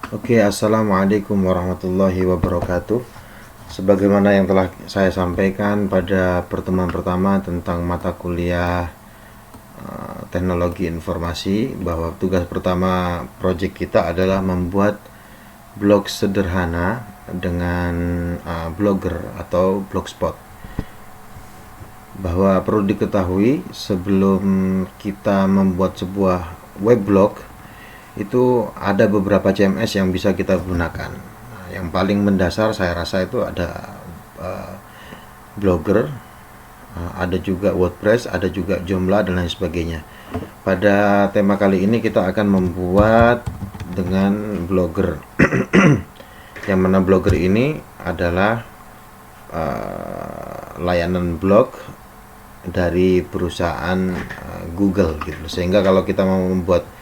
Oke, assalamualaikum warahmatullahi wabarakatuh. Sebagaimana yang telah saya sampaikan pada pertemuan pertama tentang mata kuliah teknologi informasi, bahwa tugas pertama proyek kita adalah membuat blog sederhana dengan Blogger atau Blogspot. Bahwa perlu diketahui, sebelum kita membuat sebuah weblog itu ada beberapa CMS yang bisa kita gunakan. Nah, yang paling mendasar saya rasa itu ada Blogger, ada juga WordPress, ada juga Joomla dan lain sebagainya. Pada tema kali ini kita akan membuat dengan Blogger. Yang mana Blogger ini adalah layanan blog dari perusahaan Google gitu. Sehingga kalau kita mau membuat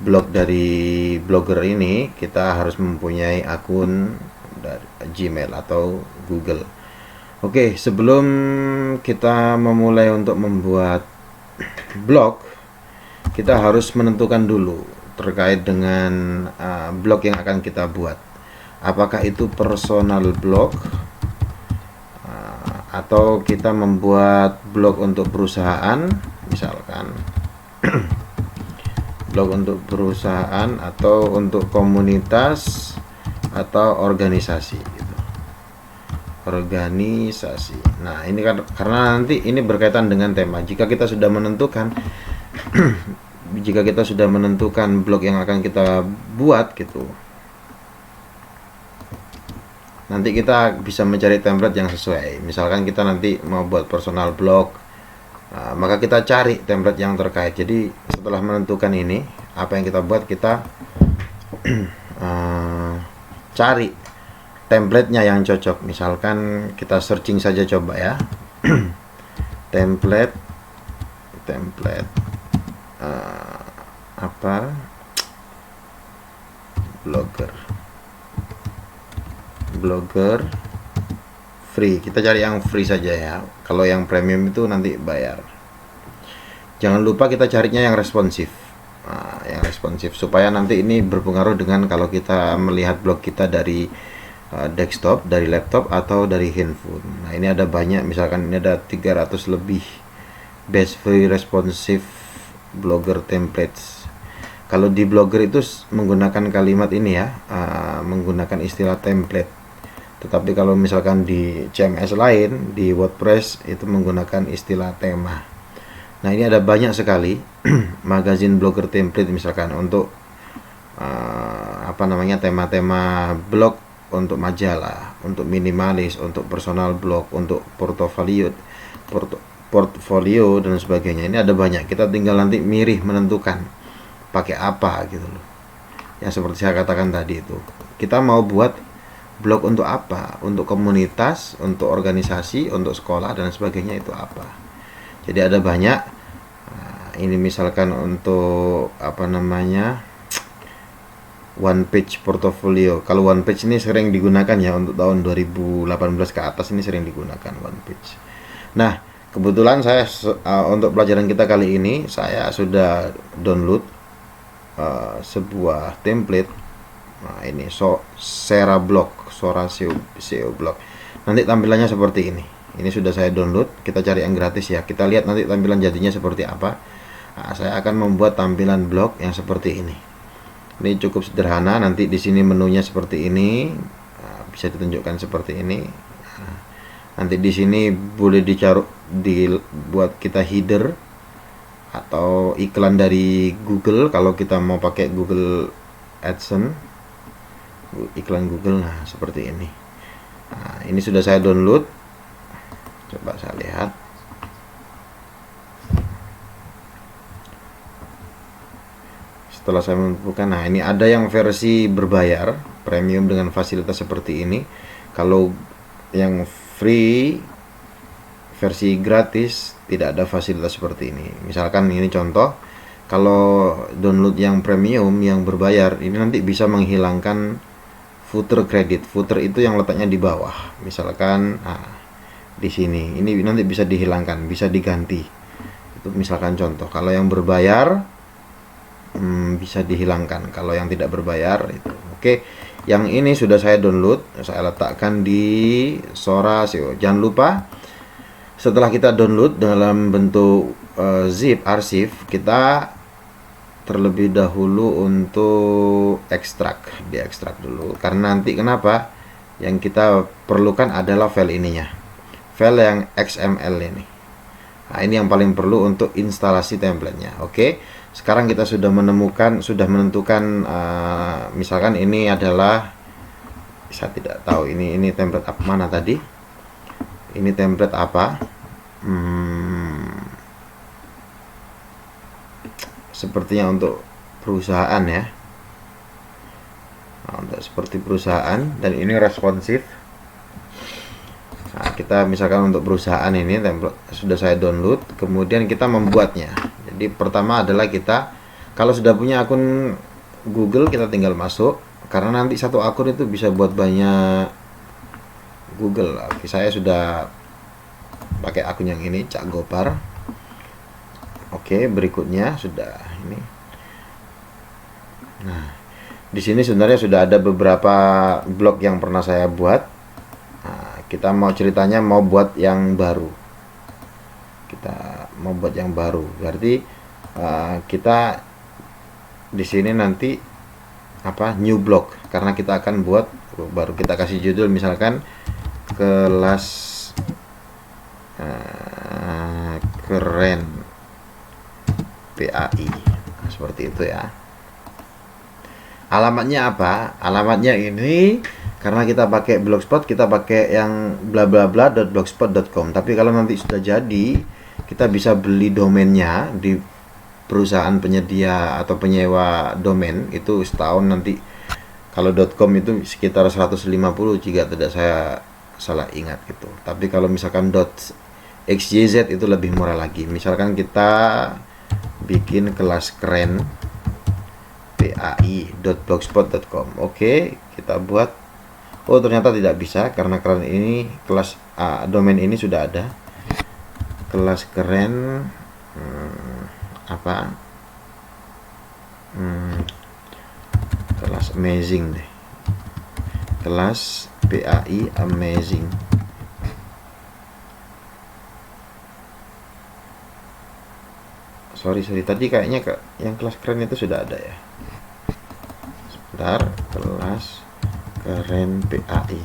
blog dari Blogger ini, kita harus mempunyai akun dari Gmail atau Google. Oke, sebelum kita memulai untuk membuat blog, kita harus menentukan dulu terkait dengan blog yang akan kita buat. Apakah itu personal blog atau kita membuat blog untuk perusahaan, misalkan blog untuk perusahaan atau untuk komunitas atau organisasi gitu. Organisasi. Nah, ini kan karena nanti ini berkaitan dengan tema. Jika kita sudah menentukan jika kita sudah menentukan blog yang akan kita buat gitu, nanti kita bisa mencari template yang sesuai. Misalkan kita nanti mau buat personal blog, maka kita cari template yang terkait. Jadi setelah menentukan ini apa yang kita buat, kita cari templatenya yang cocok. Misalkan kita searching saja, coba ya. template apa Blogger free. Kita cari yang free saja ya. Kalau yang premium itu nanti bayar. Jangan lupa kita carinya yang responsif. Yang responsif supaya nanti ini berpengaruh dengan kalau kita melihat blog kita dari desktop, dari laptop atau dari handphone. Nah, ini ada banyak, misalkan ini ada 300 lebih best free responsive blogger templates. Kalau di Blogger itu menggunakan kalimat ini ya, menggunakan istilah template. Tetapi kalau misalkan di CMS lain, di WordPress itu menggunakan istilah tema. Nah, ini ada banyak sekali magazine Blogger template, misalkan untuk tema-tema blog, untuk majalah, untuk minimalis, untuk personal blog, untuk portfolio dan sebagainya. Ini ada banyak. Kita tinggal nanti mirih menentukan pakai apa gitu loh. Yang seperti saya katakan tadi itu. Kita mau buat blog untuk apa? Untuk komunitas, untuk organisasi, untuk sekolah dan sebagainya, itu apa? Jadi ada banyak. Ini misalkan untuk one page portfolio. Kalau one page ini sering digunakan ya untuk tahun 2018 ke atas, ini sering digunakan one page. Nah, kebetulan saya untuk pelajaran kita kali ini saya sudah download sebuah template. Nah, ini Sora SEO blog. Nanti tampilannya seperti ini. Ini sudah saya download. Kita cari yang gratis ya. Kita lihat nanti tampilan jadinya seperti apa. Nah, saya akan membuat tampilan blog yang seperti ini. Ini cukup sederhana. Nanti di sini menunya seperti ini. Nah, bisa ditunjukkan seperti ini. Nah, nanti di sini boleh dibuat kita header atau iklan dari Google kalau kita mau pakai Google AdSense, iklan Google. Nah, seperti ini. Nah, ini sudah saya download. Coba saya lihat. Setelah saya menentukan, nah ini ada yang versi berbayar, premium dengan fasilitas seperti ini. Kalau yang free, versi gratis, tidak ada fasilitas seperti ini. Misalkan ini contoh, kalau download yang premium, yang berbayar, ini nanti bisa menghilangkan footer kredit. Footer itu yang letaknya di bawah. Misalkan di sini, ini nanti bisa dihilangkan, bisa diganti. Itu misalkan contoh. Kalau yang berbayar bisa dihilangkan. Kalau yang tidak berbayar itu Oke, yang ini sudah saya download, saya letakkan di Sora SEO. Jangan lupa setelah kita download dalam bentuk zip arsip, kita terlebih dahulu untuk diekstrak dulu, karena nanti kenapa yang kita perlukan adalah file ininya, file yang XML ini. Nah, ini yang paling perlu untuk instalasi templatenya. Oke, sekarang kita sudah menentukan misalkan ini adalah, saya tidak tahu ini template apa, mana tadi ini template apa, sepertinya untuk perusahaan ya. Nah, untuk seperti perusahaan, dan ini responsif. Nah, kita misalkan untuk perusahaan ini template sudah saya download, kemudian kita membuatnya. Jadi pertama adalah kita, kalau sudah punya akun Google, kita tinggal masuk, karena nanti satu akun itu bisa buat banyak Google. Oke, saya sudah pakai akun yang ini, Cak Gopar. Oke, berikutnya sudah ini. Nah, di sini sebenarnya sudah ada beberapa blog yang pernah saya buat. Nah, kita mau ceritanya mau buat yang baru. Kita mau buat yang baru, berarti kita di sini nanti new blog, karena kita akan buat baru. Kita kasih judul misalkan kelas keren PAI, nah, seperti itu ya. Alamatnya apa? Alamatnya ini, karena kita pakai blogspot, kita pakai yang bla bla bla.blogspot.com. Tapi kalau nanti sudah jadi, kita bisa beli domainnya di perusahaan penyedia atau penyewa domain, itu setahun nanti. Kalau .com itu sekitar 150 jika tidak saya salah ingat gitu. Tapi kalau misalkan .xyz itu lebih murah lagi. Misalkan kita bikin kelas keren pai.blogspot.com. Oke, kita buat. Oh, ternyata tidak bisa karena keren ini kelas domain ini sudah ada. Kelas keren kelas amazing deh. Kelas PAI amazing. Sorry, tadi kayaknya yang kelas keren itu sudah ada ya. Sebentar, kelas keren PAI.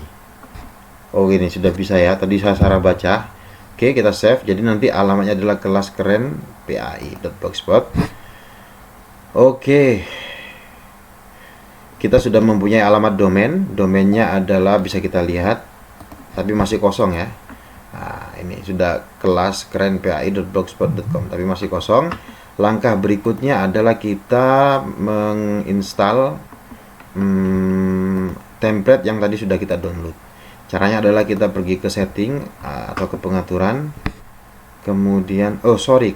Oh, ini sudah bisa ya. Tadi saya salah baca. Oke, kita save. Jadi nanti alamatnya adalah kelas keren PAI.blogspot. Oke. Kita sudah mempunyai alamat domain. Domainnya adalah bisa kita lihat, tapi masih kosong ya. Nah, ini sudah kelas keren pai.blogspot.com, tapi masih kosong. Langkah berikutnya adalah kita menginstal template yang tadi sudah kita download. Caranya adalah kita pergi ke setting atau ke pengaturan, kemudian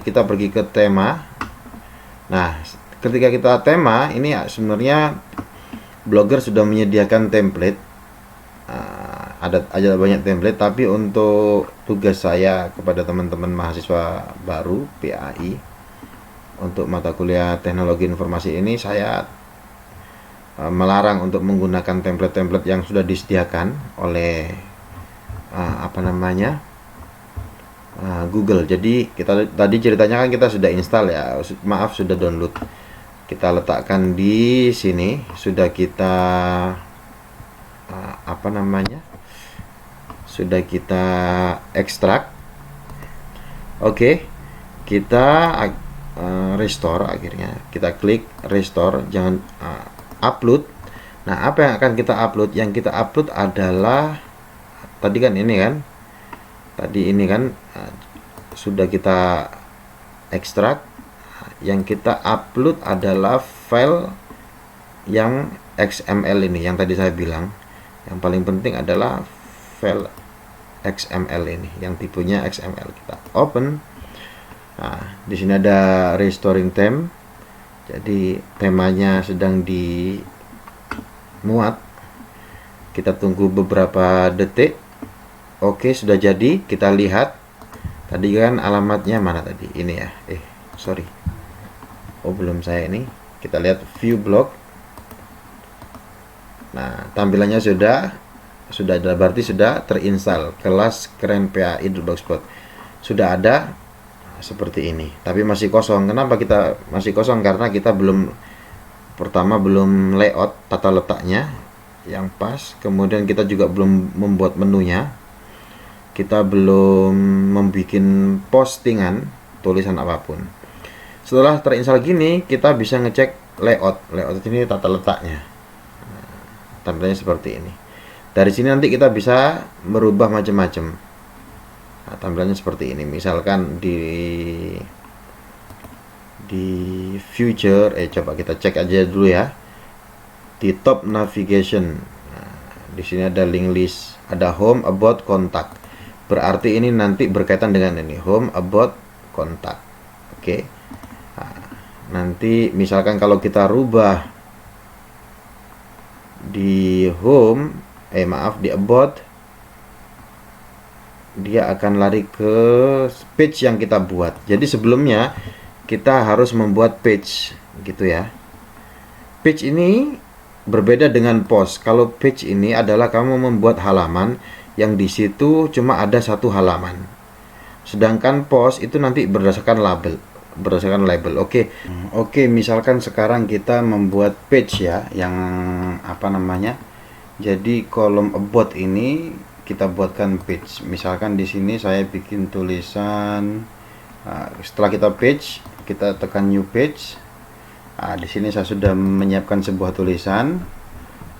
kita pergi ke tema. Nah, ketika kita tema ini sebenarnya Blogger sudah menyediakan template. Ada banyak template, tapi untuk tugas saya kepada teman-teman mahasiswa baru PAI untuk mata kuliah teknologi informasi ini, saya melarang untuk menggunakan template-template yang sudah disediakan oleh Google. Jadi kita tadi ceritanya kan kita sudah install ya, sudah download. Kita letakkan di sini, sudah kita sudah kita ekstrak. Oke, kita restore. Akhirnya kita klik restore, jangan upload. Nah, apa yang akan kita upload? Yang kita upload adalah tadi kan ini kan sudah kita ekstrak. Yang kita upload adalah file yang XML ini, yang tadi saya bilang. Yang paling penting adalah file XML ini, yang tipenya XML. Kita open. Nah, di sini ada restoring theme. Jadi temanya sedang dimuat. Kita tunggu beberapa detik. Oke, sudah jadi. Kita lihat. Tadi kan alamatnya mana tadi? Ini ya. Sorry. Oh, belum saya ini. Kita lihat view blog. Nah, tampilannya sudah ada, berarti sudah terinstall kelas keren PAI Blogspot. Sudah ada seperti ini, tapi masih kosong. Kenapa kita masih kosong? Karena kita belum, pertama belum layout tata letaknya yang pas, kemudian kita juga belum membuat menunya, kita belum membuat postingan tulisan apapun. Setelah terinstall gini, kita bisa ngecek layout ini, tata letaknya. Nah, tampilannya seperti ini. Dari sini nanti kita bisa merubah macam-macam. Nah, tampilannya seperti ini. Misalkan di future, coba kita cek aja dulu ya. Di top navigation, nah, di sini ada link list, ada home, about, contact. Berarti ini nanti berkaitan dengan ini, home, about, contact. Oke. Nah, nanti misalkan kalau kita rubah di home, di about, dia akan lari ke page yang kita buat. Jadi sebelumnya kita harus membuat page gitu ya. Page ini berbeda dengan post. Kalau page ini adalah kamu membuat halaman yang di situ cuma ada satu halaman. Sedangkan post itu nanti berdasarkan label. Oke, misalkan sekarang kita membuat page ya, yang apa namanya? Jadi kolom about ini kita buatkan page. Misalkan di sini saya bikin tulisan. Setelah kita page, kita tekan new page. Di sini saya sudah menyiapkan sebuah tulisan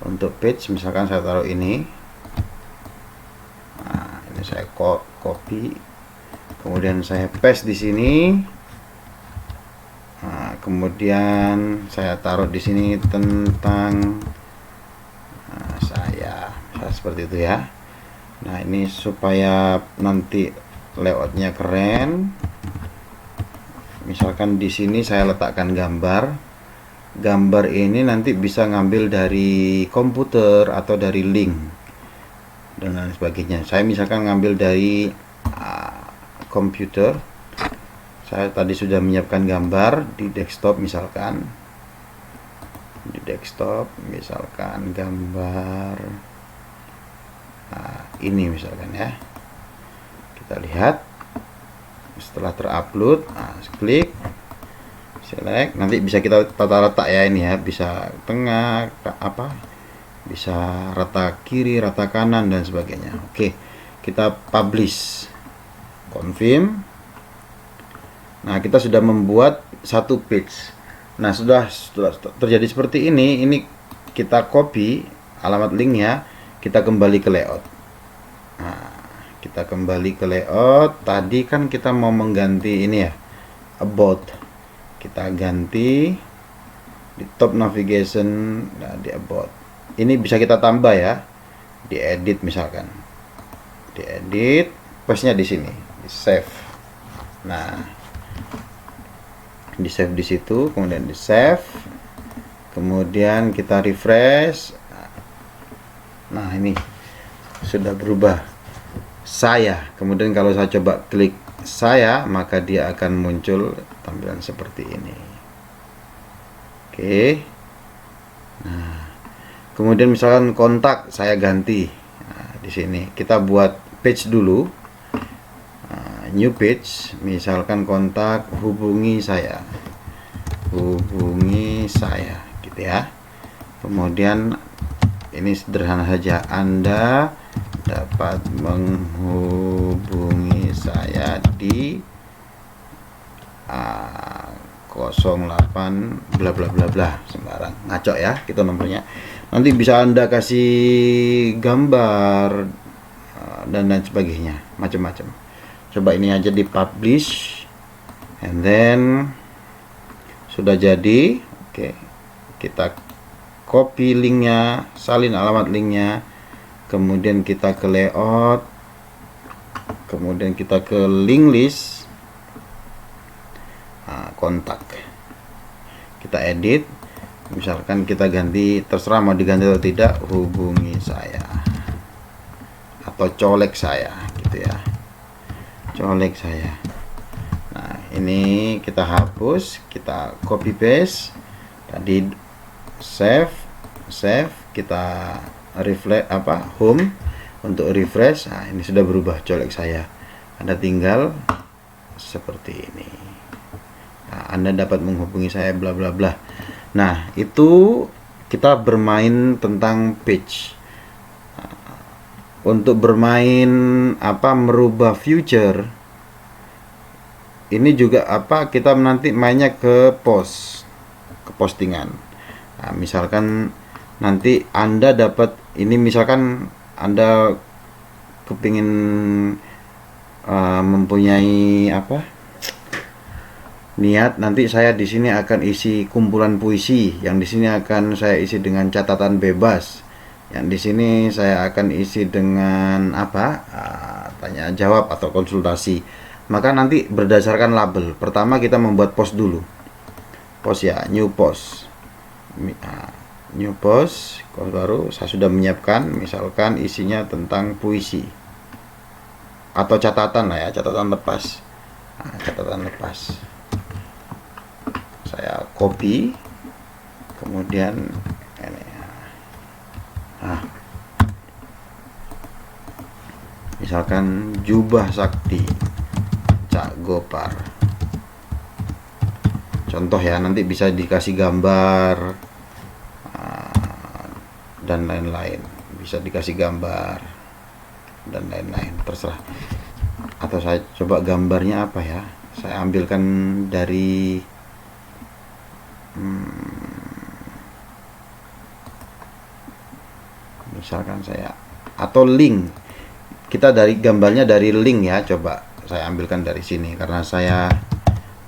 untuk page. Misalkan saya taruh ini. Ini saya copy, kemudian saya paste di sini. Kemudian saya taruh di sini tentang saya seperti itu ya. Nah, ini supaya nanti layoutnya keren. Misalkan di sini saya letakkan gambar. Gambar ini nanti bisa ngambil dari komputer atau dari link dan lain sebagainya. Saya misalkan ngambil dari komputer. Saya tadi sudah menyiapkan gambar di desktop, misalkan gambar ini misalkan ya. Kita lihat setelah terupload, klik, select, nanti bisa kita tata letak ya, ini ya, bisa tengah, bisa rata kiri, rata kanan dan sebagainya. Oke, kita publish, confirm. Nah, kita sudah membuat satu page. Nah, setelah terjadi seperti ini kita copy alamat linknya, kita kembali ke layout. Nah, kita kembali ke layout. Tadi kan kita mau mengganti ini ya, about. Kita ganti di top navigation, di about. Ini bisa kita tambah ya, di edit misalkan. Di edit, paste-nya di sini, di save. Nah, di save di situ, kemudian di save, kemudian kita refresh. Nah, ini sudah berubah saya. Kemudian kalau saya coba klik saya, maka dia akan muncul tampilan seperti ini. Oke. Nah, kemudian misalkan kontak saya ganti. Nah, di sini kita buat page dulu. New page, misalkan kontak hubungi saya gitu ya. Kemudian ini sederhana saja, Anda dapat menghubungi saya di 08 bla bla bla bla, sembarang ngaco ya, itu nomornya. Nanti bisa Anda kasih gambar dan lain sebagainya, macam-macam. Coba ini aja di publish, and then sudah jadi. Oke, kita copy linknya, salin alamat linknya, kemudian kita ke layout, kemudian kita ke link list, kontak, kita edit. Misalkan kita ganti, terserah mau diganti atau tidak, hubungi saya atau colek saya gitu ya, colek saya. Nah, ini kita hapus, kita copy paste tadi, save, save, kita refresh home untuk refresh. Nah, ini sudah berubah colek saya. Anda tinggal seperti ini. Nah, Anda dapat menghubungi saya bla bla bla. Nah, itu kita bermain tentang page. Untuk bermain merubah future, ini juga kita nanti mainnya ke postingan. Nah, misalkan nanti Anda dapat ini, misalkan Anda kepingin mempunyai niat, nanti saya di sini akan isi kumpulan puisi, yang di sini akan saya isi dengan catatan bebas, yang di sini saya akan isi dengan tanya jawab atau konsultasi. Maka nanti berdasarkan label, pertama kita membuat post dulu, post ya, new post, new post baru saya sudah menyiapkan, misalkan isinya tentang puisi atau catatan lah ya, catatan lepas. Nah, catatan lepas saya copy, kemudian ini, misalkan jubah sakti Cak Gopar, contoh ya, nanti bisa dikasih gambar dan lain-lain, bisa dikasih gambar dan lain-lain, terserah. Atau saya coba gambarnya apa ya, saya ambilkan dari misalkan saya, atau link, kita dari gambarnya dari link ya, coba saya ambilkan dari sini karena saya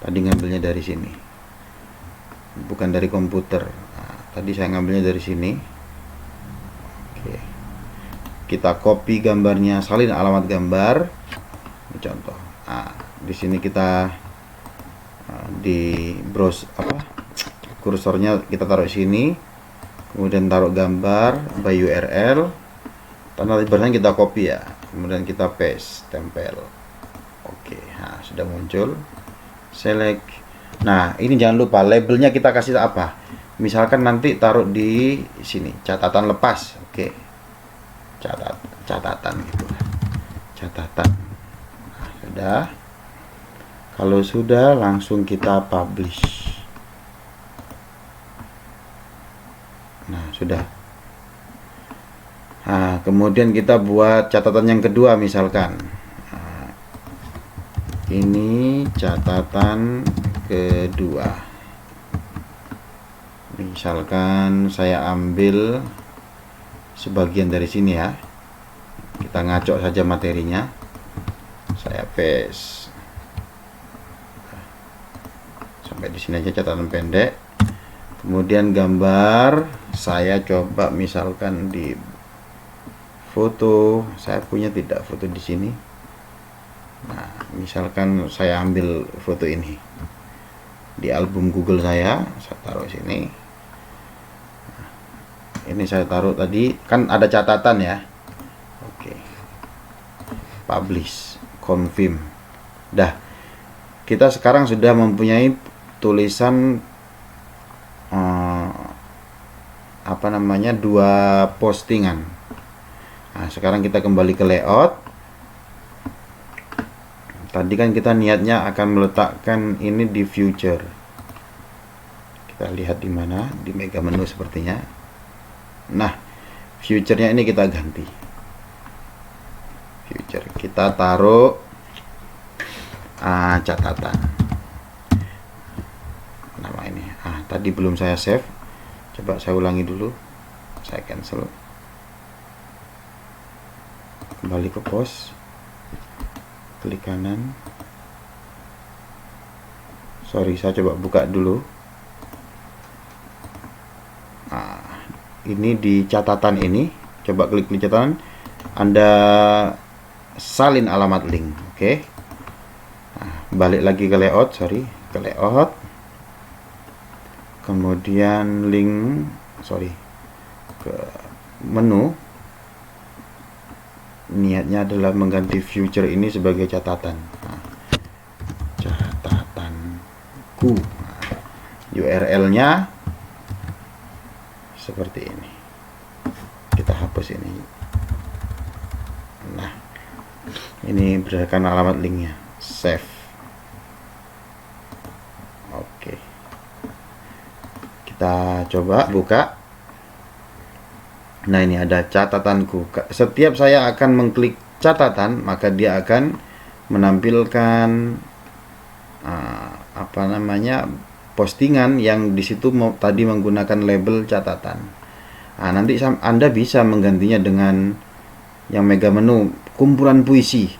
tadi ngambilnya dari sini, bukan dari komputer. Nah, tadi saya ngambilnya dari sini. Oke, kita copy gambarnya, salin alamat gambar, ini contoh. Nah, di sini kita di browse kursornya kita taruh sini, kemudian taruh gambar by URL, tanda barusan kita copy ya, kemudian kita paste, tempel. Oke, nah sudah muncul, select. Nah, ini jangan lupa labelnya kita kasih apa, misalkan nanti taruh di sini catatan lepas. Oke, catatan gitu, catatan. Nah, sudah. Kalau sudah, langsung kita publish. Nah, sudah. Nah, kemudian kita buat catatan yang kedua, misalkan ini catatan kedua, misalkan saya ambil sebagian dari sini ya, kita ngacok saja materinya, saya paste sampai di sini aja, catatan pendek. Kemudian gambar saya coba misalkan di foto, saya punya tidak foto di sini. Nah, misalkan saya ambil foto ini di album Google saya taruh sini. Nah, ini saya taruh tadi, kan ada catatan ya. Oke, publish, confirm. Dah, kita sekarang sudah mempunyai tulisan dua postingan. Nah, sekarang kita kembali ke layout. Tadi kan kita niatnya akan meletakkan ini di future. Kita lihat di mana, di mega menu sepertinya. Nah, future-nya ini kita ganti. Future kita taruh catatan. Nama ini. Tadi belum saya save. Coba saya ulangi dulu. Saya cancel. Kembali ke post. Klik kanan. Sorry, saya coba buka dulu. Ini di catatan ini. Coba klik di catatan. Anda salin alamat link. Oke. Balik lagi ke layout. Sorry, ke layout. Kemudian link. Sorry. Ke menu. Niatnya adalah mengganti future ini sebagai catatan. Catatanku. URL-nya seperti ini. Kita hapus ini. Nah, ini berdasarkan alamat linknya. Save. Oke, kita coba buka. Nah, ini ada catatanku. Setiap saya akan mengklik catatan, maka dia akan menampilkan apa namanya, postingan yang di situ tadi menggunakan label catatan. Nah, nanti Anda bisa menggantinya dengan yang mega menu kumpulan puisi.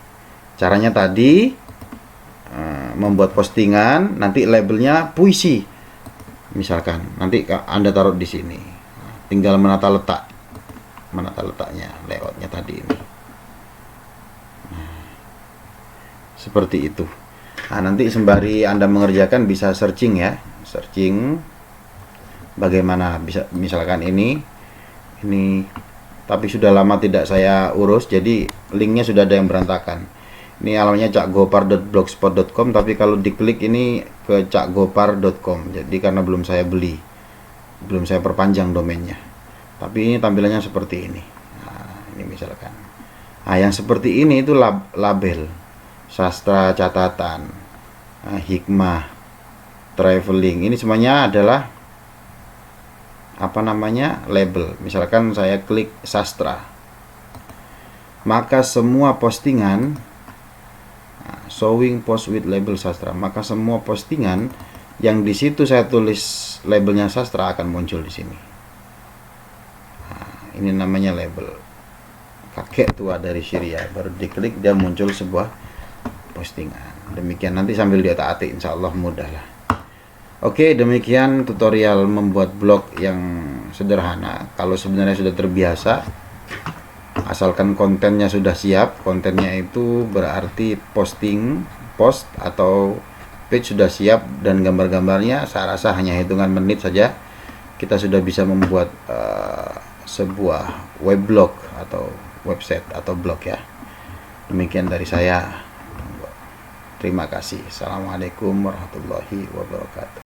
Caranya tadi membuat postingan, nanti labelnya puisi. Misalkan nanti Anda taruh di sini. Tinggal menata letaknya, layoutnya tadi ini. Nah, seperti itu. Nah, nanti sembari Anda mengerjakan bisa searching ya, searching bagaimana bisa, misalkan ini tapi sudah lama tidak saya urus, jadi linknya sudah ada yang berantakan. Ini alamatnya cakgopar.blogspot.com, tapi kalau diklik ini ke cakgopar.com. Jadi karena belum saya beli, belum saya perpanjang domainnya. Tapi ini tampilannya seperti ini. Nah, ini misalkan. Nah, yang seperti ini itu label sastra, catatan, hikmah, traveling. Ini semuanya adalah apa namanya, label. Misalkan saya klik sastra, maka semua postingan showing post with label sastra, maka semua postingan yang di situ saya tulis labelnya sastra akan muncul di sini. Nah, ini namanya label. Kakek tua dari Syria, baru diklik dia muncul sebuah postingan. Demikian, nanti sambil diotak-atik, insya Allah mudah lah. Oke, demikian tutorial membuat blog yang sederhana. Kalau sebenarnya sudah terbiasa, asalkan kontennya sudah siap. Kontennya itu berarti post atau page sudah siap, dan gambar-gambarnya saya rasa hanya hitungan menit saja kita sudah bisa membuat sebuah weblog atau website atau blog ya. Demikian dari saya. Terima kasih. Assalamualaikum warahmatullahi wabarakatuh.